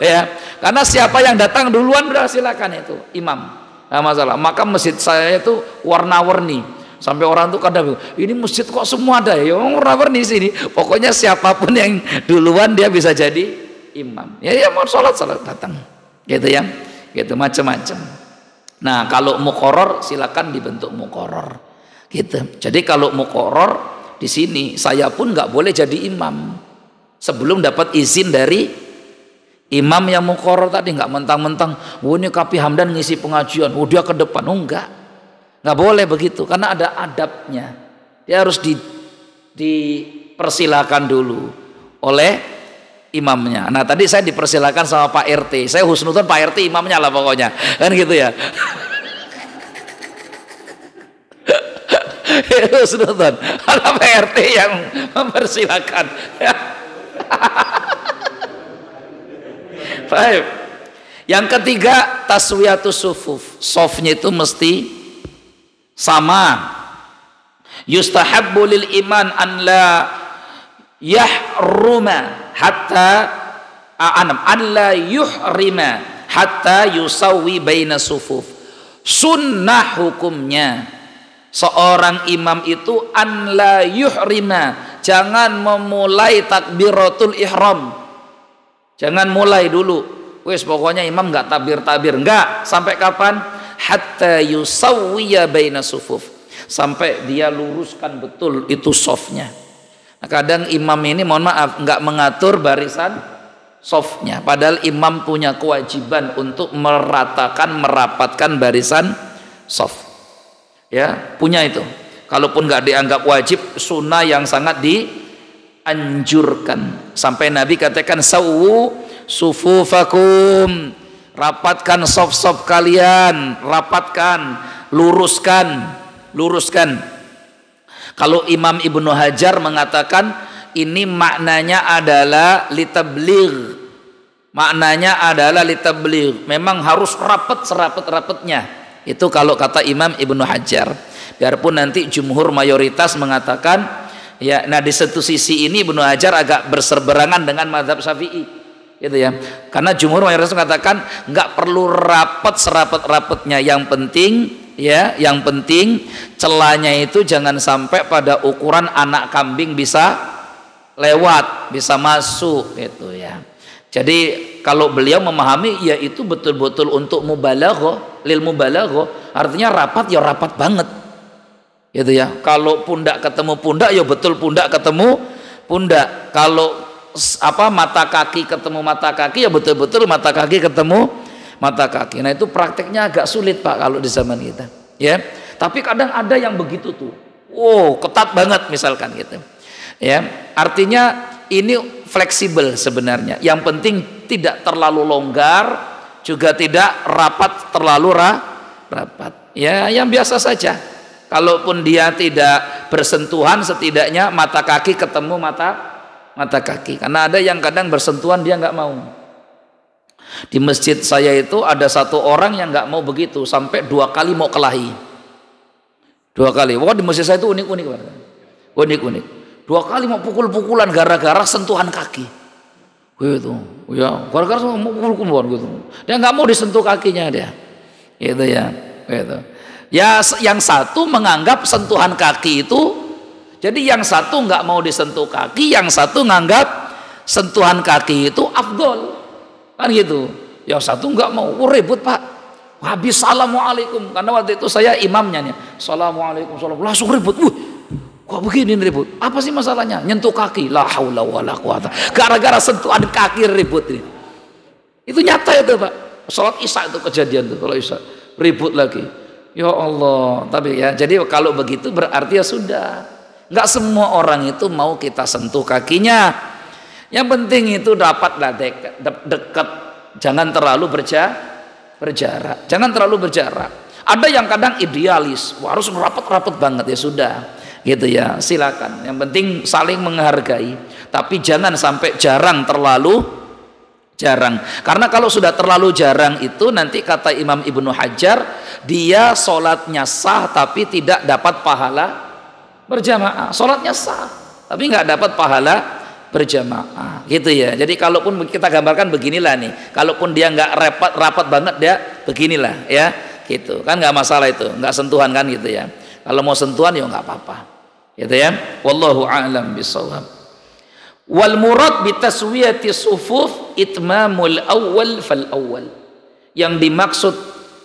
Ya. Karena siapa yang datang duluan udah silakan itu imam. Nggak masalah. Maka masjid saya itu warna-warni. Sampai orang tuh kadang, ini masjid kok semua ada ya? Warna-warni sini. Pokoknya siapapun yang duluan dia bisa jadi imam. Ya mau sholat datang. Gitu ya. Gitu macam-macam. Nah, kalau muqarrar silakan dibentuk muqarrar. Gitu. Jadi kalau muqarrar di sini saya pun nggak boleh jadi imam sebelum dapat izin dari imam yang muqarrar tadi. Nggak mentang-mentang, ini Kapi Hamdan ngisi pengajian, dia ke depan. Nggak boleh begitu, karena ada adabnya. Dia harus dipersilakan dulu oleh imamnya. Nah tadi saya dipersilakan sama Pak RT, saya husnudzon Pak RT imamnya lah pokoknya, kan gitu ya. Husnudzon, ada Pak RT yang mempersilakan. Baik. Yang ketiga, taswiyatus sufuf, sofnya itu mesti sama. Yustahabbu lil iman an la yahruma hatta an la yuhrima hatta yusawwi baina sufuf. Sunnah hukumnya seorang imam itu an la yuhrima, jangan memulai takbiratul ihram, jangan mulai dulu wes pokoknya imam nggak tabir-tabir, enggak. Sampai kapan? Hatta yusawwiya baina sufuf, sampai dia luruskan betul itu sofnya. Nah, kadang imam ini mohon maaf nggak mengatur barisan sofnya, padahal imam punya kewajiban untuk merapatkan barisan sof, ya punya itu. Kalaupun nggak dianggap wajib, sunnah yang sangat dianjurkan. Sampai Nabi katakan sawu sufufakum, rapatkan sof-sof kalian, rapatkan, luruskan. Kalau Imam Ibnu Hajar mengatakan ini maknanya adalah litabligh, memang harus rapat serapet-rapetnya. Itu kalau kata Imam Ibnu Hajar. Biarpun nanti jumhur mayoritas mengatakan ya, nah di satu sisi ini Ibnu Hajar agak berseberangan dengan mazhab Syafi'i, gitu ya, karena jumhur mayoritas mengatakan nggak perlu rapat serapet-rapetnya, yang penting celahnya itu jangan sampai pada ukuran anak kambing bisa lewat, bisa masuk, gitu ya. Jadi kalau beliau memahami ya itu betul-betul untuk mubalaghah, lil mubalaghah, artinya rapat ya rapat banget, gitu ya. Kalau pundak ketemu pundak ya betul pundak ketemu pundak, kalau mata kaki ketemu mata kaki ya betul-betul mata kaki ketemu mata kaki. Nah itu prakteknya agak sulit Pak kalau di zaman kita, ya. Tapi kadang ada yang begitu tuh, ketat banget misalkan gitu, ya. Artinya ini fleksibel sebenarnya. Yang penting tidak terlalu longgar, juga tidak rapat terlalu rapat. Ya yang biasa saja. Kalaupun dia tidak bersentuhan, setidaknya mata kaki ketemu mata kaki. Karena ada yang kadang bersentuhan dia nggak mau. Di masjid saya itu ada satu orang yang nggak mau begitu, sampai 2 kali mau kelahi. 2 kali. Wah di masjid saya itu unik-unik. 2 kali mau pukul-pukulan gara-gara sentuhan kaki. Gitu. Ya, gara-gara mau pukul-pukulan gitu. Dia nggak mau disentuh kakinya dia. Gitu ya. Gitu. Ya yang satu menganggap sentuhan kaki itu, jadi yang satu nggak mau disentuh kaki, yang satu nganggap sentuhan kaki itu afdol, kan gitu. Yang satu nggak mau, ribut Pak. Habis assalamualaikum, karena waktu itu saya imamnya nih. Assalamualaikum, langsung ribut. Kok begini ribut? Apa sih masalahnya? Nyentuh kaki. La haula wala quwata. Gara-gara sentuhan kaki ribut ini. Itu nyata itu Pak. Salat Isya itu kejadian tuh, kalau Isya ribut lagi. Ya Allah. Tapi ya, jadi kalau begitu berarti ya sudah. Nggak semua orang itu mau kita sentuh kakinya. Yang penting itu dapatlah dekat, jangan terlalu berjarak. Jangan terlalu berjarak. Ada yang kadang idealis, harus rapat-rapat banget, ya sudah, gitu ya. Silakan. Yang penting saling menghargai. Tapi jangan sampai terlalu jarang. Karena kalau sudah terlalu jarang itu nanti kata Imam Ibnu Hajar, dia sholatnya sah tapi tidak dapat pahala berjamaah. Sholatnya sah tapi nggak dapat pahala berjamaah, gitu ya. Jadi kalaupun kita gambarkan beginilah nih, kalaupun dia nggak rapat banget, dia beginilah ya, gitu kan, nggak masalah itu, nggak sentuhan kan, gitu ya. Kalau mau sentuhan ya nggak apa-apa, gitu ya. Wallahu a'lam bishawab. Wal murad bi taswiyati sufuf itmamul awwal fal awwal. Yang dimaksud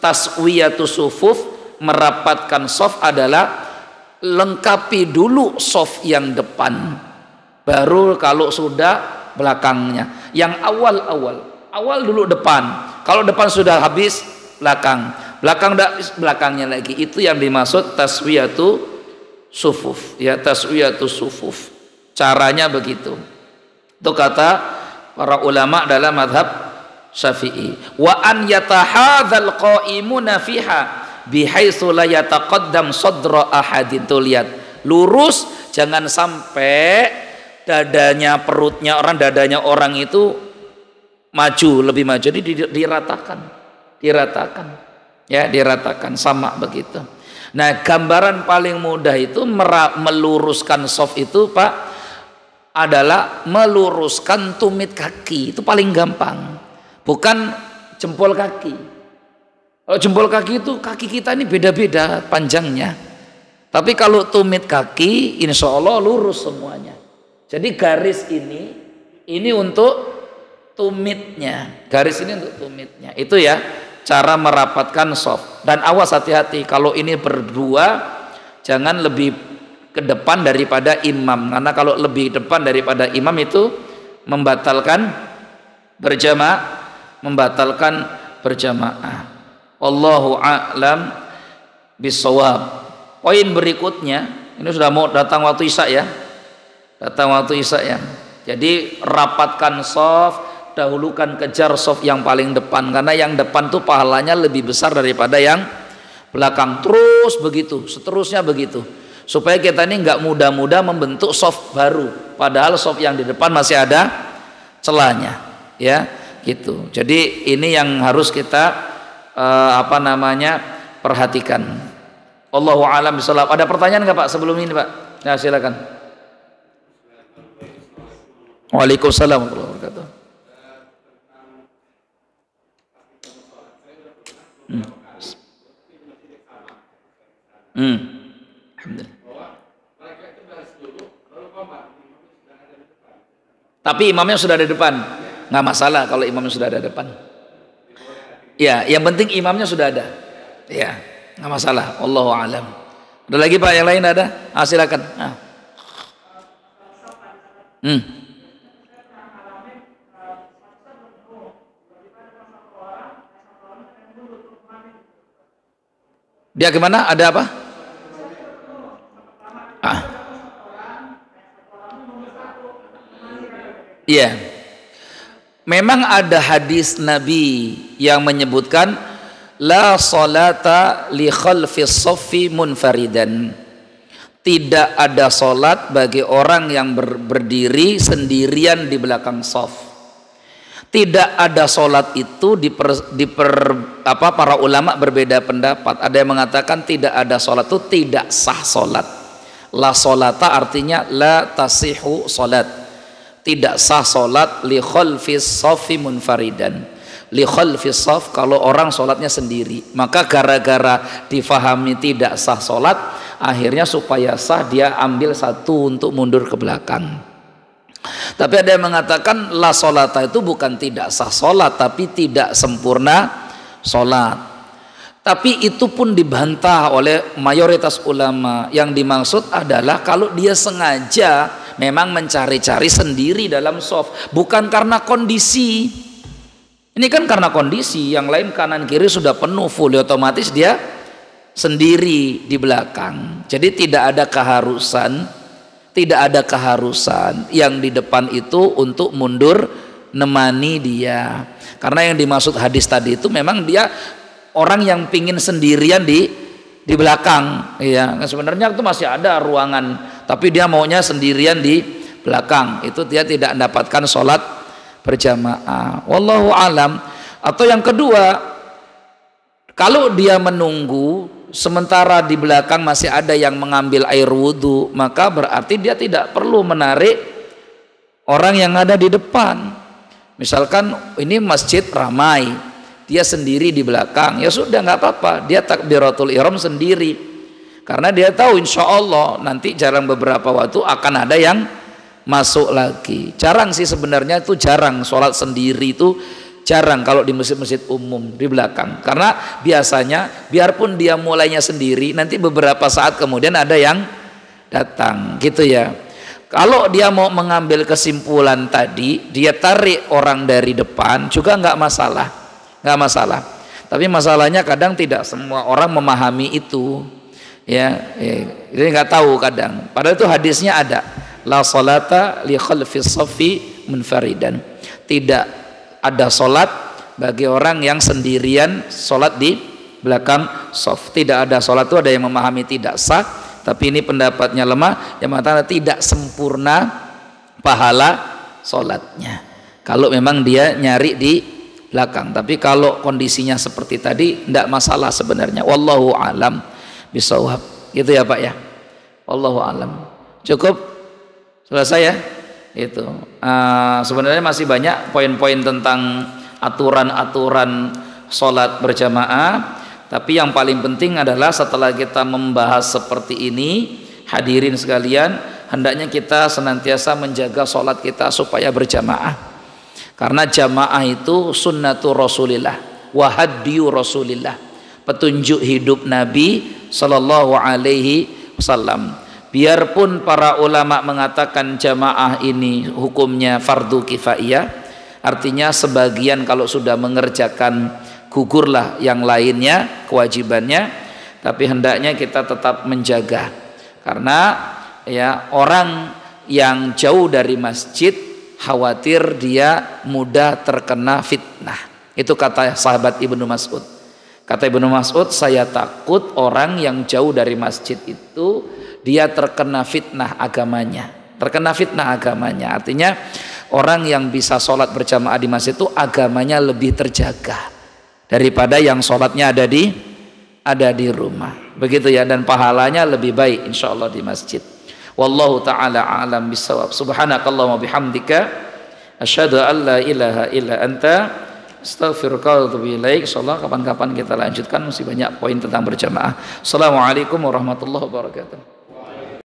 taswiyatu sufuf, merapatkan saf, adalah lengkapi dulu sof yang depan, baru kalau sudah belakangnya. Yang awal dulu depan, kalau depan sudah habis belakangnya lagi. Itu yang dimaksud taswiyatu sufuf, ya, taswiyatu sufuf. Caranya begitu. Itu kata para ulama dalam mazhab Syafi'i. Wa an yatahadzal qa'imuna fiha bihaitsu la yataqaddam sadra ahadin. Tuh lihat, lurus, jangan sampai dadanya orang itu maju, lebih maju. Jadi diratakan ya, diratakan sama begitu. Nah, gambaran paling mudah itu meluruskan soft itu Pak adalah meluruskan tumit kaki. Itu paling gampang, bukan jempol kaki. Kalau jempol kaki itu kaki kita ini beda-beda panjangnya, tapi kalau tumit kaki insya Allah lurus semuanya. Jadi garis ini untuk tumitnya, garis ini untuk tumitnya. Itu ya cara merapatkan soft. Dan awas, hati-hati kalau ini berdua, jangan lebih ke depan daripada imam, karena kalau lebih depan daripada imam itu membatalkan berjamaah. Wallahu a'lam bishawab. Poin berikutnya, ini sudah mau datang waktu isya ya, jadi rapatkan soft, dahulukan, kejar soft yang paling depan, karena yang depan tuh pahalanya lebih besar daripada yang belakang. Terus begitu, seterusnya begitu, supaya kita ini nggak mudah-mudah membentuk soft baru, padahal soft yang di depan masih ada celahnya, ya gitu. Jadi ini yang harus kita perhatikan. Allahu a'lam bishawab. Ada pertanyaan nggak Pak sebelum ini Pak? Ya silakan. Waalaikumsalam warahmatullahi wabarakatuh. Tapi imamnya sudah ada depan, nggak masalah kalau imamnya sudah ada depan. Ya, yang penting imamnya sudah ada. Ya, nggak masalah. Wallahu a'lam. Ada lagi Pak yang lain ada? Silakan. Dia gimana? Ada apa? Iya. Memang ada hadis Nabi yang menyebutkan la salata li khalfis shaffi munfaridan. Tidak ada salat bagi orang yang berdiri sendirian di belakang shaf. Tidak ada salat itu para ulama berbeda pendapat. Ada yang mengatakan tidak ada salat itu tidak sah salat. La salata artinya la tasihu salat. Tidak sah salat li khalfis shaffi munfaridan. Li khalfis shaf kalau orang salatnya sendiri. Maka gara-gara difahami tidak sah salat, akhirnya supaya sah dia ambil satu untuk mundur ke belakang. Tapi ada yang mengatakan la sholata itu bukan tidak sah sholat, tapi tidak sempurna sholat. Tapi itu pun dibantah oleh mayoritas ulama. Yang dimaksud adalah kalau dia sengaja memang mencari-cari sendiri dalam shaf, bukan karena kondisi. Ini kan karena kondisi, yang lain kanan kiri sudah penuh full, otomatis dia sendiri di belakang. Jadi tidak ada keharusan yang di depan itu untuk mundur nemani dia. Karena yang dimaksud hadis tadi itu memang dia orang yang pingin sendirian di belakang, ya. Sebenarnya itu masih ada ruangan, tapi dia maunya sendirian di belakang. Itu dia tidak mendapatkan sholat berjamaah. Wallahu alam. Atau yang kedua, kalau dia menunggu sementara di belakang masih ada yang mengambil air wudhu, maka berarti dia tidak perlu menarik orang yang ada di depan. Misalkan ini masjid ramai, dia sendiri di belakang, ya sudah nggak apa-apa, dia takbiratul ihram sendiri, karena dia tahu insya Allah nanti jarang beberapa waktu akan ada yang masuk lagi. Jarang sih sebenarnya, itu jarang sholat sendiri itu jarang kalau di masjid-masjid umum di belakang, karena biasanya biarpun dia mulainya sendiri, nanti beberapa saat kemudian ada yang datang gitu ya. Kalau dia mau mengambil kesimpulan tadi, dia tarik orang dari depan juga nggak masalah. Tapi masalahnya kadang tidak semua orang memahami itu, ya. Jadi nggak tahu kadang. Padahal itu hadisnya ada, la salata li khalfis shaffi munfaridan. tidak ada sholat bagi orang yang sendirian sholat di belakang shaf. Tidak ada sholat itu ada yang memahami tidak sah, tapi ini pendapatnya lemah, yang mengatakan tidak sempurna pahala sholatnya kalau memang dia nyari di belakang. Tapi kalau kondisinya seperti tadi tidak masalah sebenarnya. Wallahu alam bisawab. Gitu ya Pak ya. Wallahu alam. Cukup? Selesai ya? Itu. Sebenarnya masih banyak poin-poin tentang aturan-aturan sholat berjamaah. Tapi yang paling penting adalah setelah kita membahas seperti ini, hadirin sekalian, hendaknya kita senantiasa menjaga sholat kita supaya berjamaah. Karena jamaah itu sunnatu Rasulillah wa hadyu Rasulillah, petunjuk hidup Nabi sallallahu alaihi wasallam. Biarpun para ulama mengatakan jamaah ini hukumnya fardu kifaiyah, artinya sebagian kalau sudah mengerjakan gugurlah yang lainnya kewajibannya, tapi hendaknya kita tetap menjaga. Karena ya orang yang jauh dari masjid khawatir dia mudah terkena fitnah. Itu kata sahabat Ibnu Mas'ud. Kata Ibnu Mas'ud, saya takut orang yang jauh dari masjid itu dia terkena fitnah agamanya. Terkena fitnah agamanya. Artinya orang yang bisa sholat berjamaah di masjid itu agamanya lebih terjaga daripada yang sholatnya ada di rumah. Begitu ya, dan pahalanya lebih baik insyaallah di masjid. Wallahu ta'ala a'lam bisawab. Subhanakallahumma bihamdika asyhadu an la ilaha illa anta astaghfiruka wa atubu ilaik. Insyaallah kapan-kapan kita lanjutkan, masih banyak poin tentang berjamaah. Assalamualaikum warahmatullahi wabarakatuh.